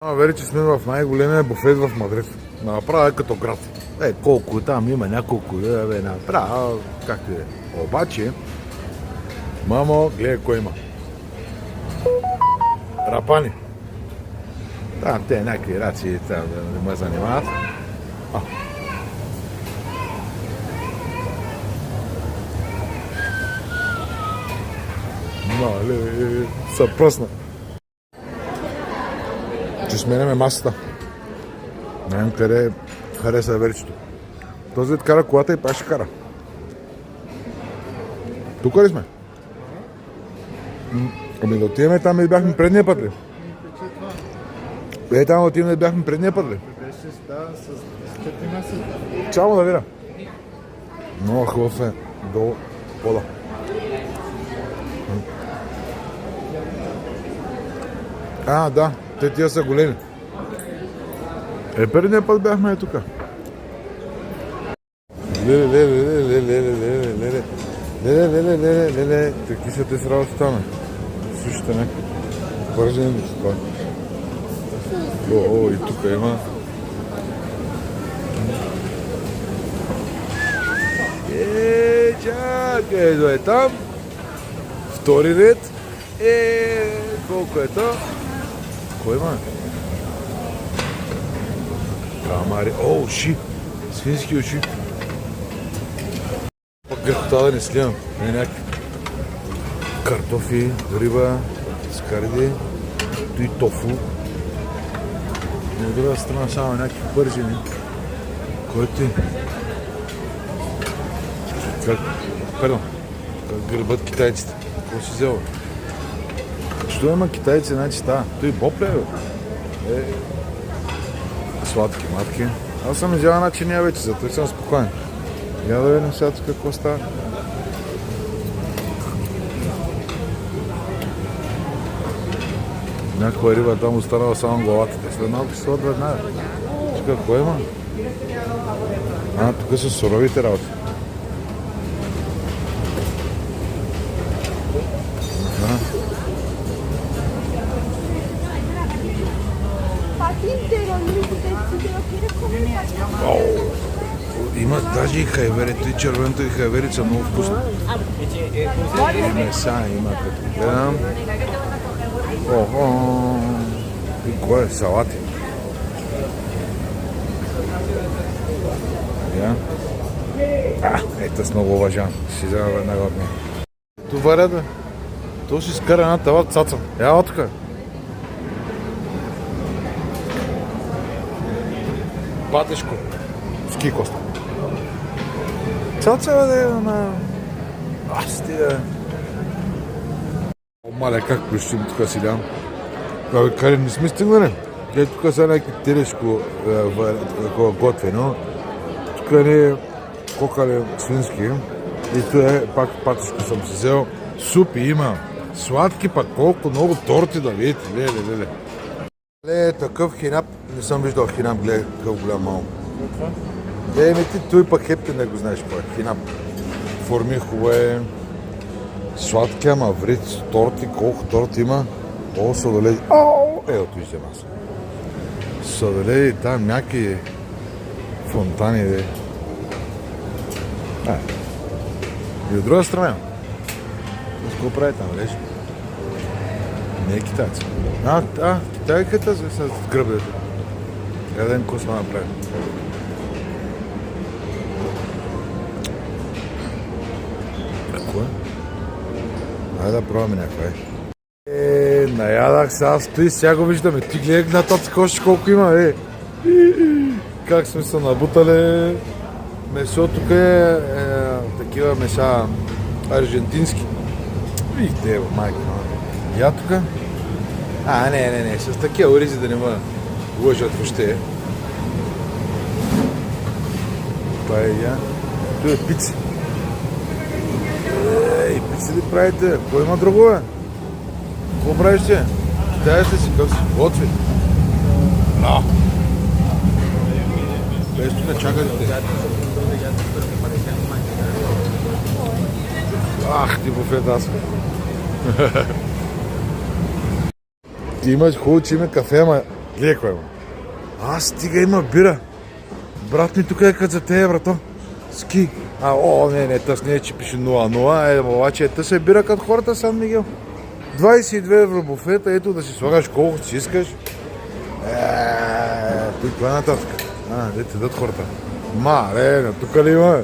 Вери, че сме в най-големия буфет в Мадрид. Направо е като град. Колко там има, няколко, направо, както е. Обаче, мамо, гледай кой има. Рапани. Там те някакви раци там да не ме занимават. Мале, са пръсна. Че сменяме масата. Не знам къде хареса Верчето. Този кара колата и пак ще кара. Тук ли сме? Ами да отиваме там и бяхме предния път ли? Там да отиваме и бяхме предния път ли? Беше с 4 месеца. Само да видя. Много хубав е долу пода. Да, те тия са големи. Предния път бяхме тук. Леле. Какви са те с работата, ме? Слушайте, някакви бързени да се това. И тук има. Чакай, да е там. Втори ред. Колко е то? Кой има? Камари. Уши. Свински уши. Пък грехота да не сливам. Някакви картофи, риба, скариди, и тофу. От друга страна само някакви пържени. Кой ти? Как гребат китайците? Какво си взел? Що има китайци, значи става? Той боб ли е? Сладки матки. Аз съм изява начиния вече, зато съм спокоен. Я да видим сега тук какво става. Някаква риба там останала само главата. След малко ще се веднага. Тук какво има? Тук са суровите работи. Има даже и хайверето, и червеното, и хайверица, много вкусно. Меса има, като гледам. И кое? Салати. Ето с много уважан. Ще взема веднага от мен. Това реда. То си скара една тава цаца. Я тук. Патешко. Ски коста. Цаца да е на... Стига. Мале, как плющим тук си дам? Къде не сме стигнали? Тук са някакви телешко готвено. Тук е кокале свински. И тук е пак патешко съм си взел. Супи има. Сладки пак колко много торти да видите. Леле, такъв хинап. Не съм виждал хинап, гледай такъв голям малко. Той пък хепти не го знаеш кой е. Хинап. Форми хубаво е. Сладки, ама врит, торти, колко торти има. Сладоледи. Ето вижте нас. Сладоледи, там някакви фонтани. И от друга страна. Какво прави там, лежи? Не е китайци. Китайката с гръбдето. Един какво сме направим. Какво е? Айде да пробваме някаква. Наядах се, аз стои, сега го виждаме. Ти гледай нататък още колко има, Как сме се набутали. Месо тук е такива меса аржентински. Вижте, майка. Я тук? Не, с такива оризи да не ме лъжат въобще. Това е я. Това е пици. Пици ли правите? Какво има друго, бе? Какво правиш ти? Китаец ли си? Как си? Готви? Без тук чакате. Ти буфет аз. Ти имаш хубаво, че има кафе, ама Гледай кой има. Стига има бира. Брат ми тук е като за тея, брато. Ски. Не, тъс не е, че пише 0-0, обаче тъс е бира като хората, Сан Мигел. 22 евро буфета, ето да си слагаш колкото си искаш. Тук това е нататък. Де те дадат хората. Тук ли има?